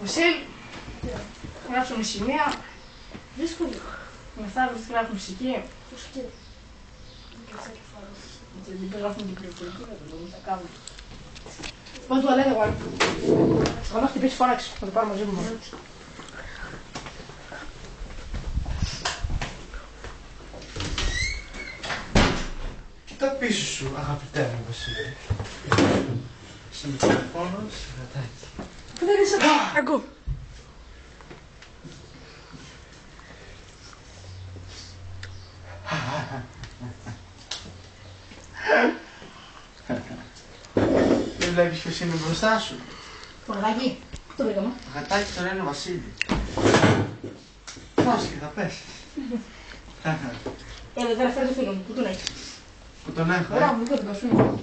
Βασίλη, γράψουμε σημεία. Δύσκολο. Μετά γράφουμε μουσική. Πώς και. Δεν γράφουμε την πληροφορική, δεν το δούμε, θα κάνουμε. Πάω τουαλέτα, εγώ. Αν χτυπήσει φώναξε, θα το πάρω μαζί μου. Κοίτα πίσω σου, αγαπητέ μου Βασίλη. Σε μικρόφωνο, σε γατάκι. Πού δεν είσαι εδώ, ακούω. Δεν βλέπεις ποιος είναι μπροστά σου. Το γατάκι, πού το βρήκαμε. Το γατάκι τώρα είναι ο Βασίλη. Πώς και θα πέσεις. Τώρα φέρε το φίλο μου, πού τον έχεις. Που τον έχω, Ωραία, μου τον πασμένο.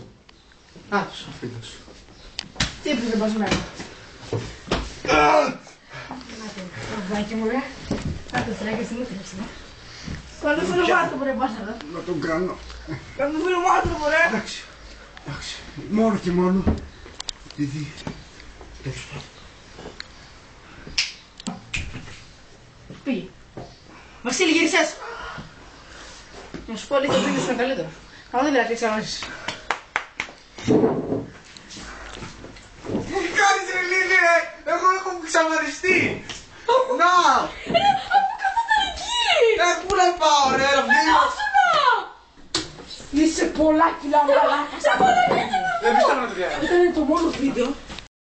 Να τους ο φίλος σου. Τι είπες δεν πασμένο. Να το γατάκι μου, ρε. Να το στράκες στην ούτρεψη, ναι. Κάνε το φίλο μου άνθρωπο, ρε, πάσα εδώ. Να τον κάνω. Κάνε το φίλο μου άνθρωπο, ρε. Εντάξει, εντάξει. Μόνο και μόνο. Επειδή. Πήγε. Βασίλη, γύρισες. Να σου πω αλήθεια, ο φίλος είναι καλύτερο. Αλλά δεν δηλαδή ξανάσεις. Τι κάνεις ρε Λίλη ρε, εγώ έχω ξαμαριστεί. Να! Αφού καθόταν εκεί! Πού να πάω ρε, Φαινόσουνα! Είσαι πολλά κιλά μαλάκα. Σε πολλά κιλά. δεν πιστεύω να το διάβασα. Ήταν το μόνο βίντεο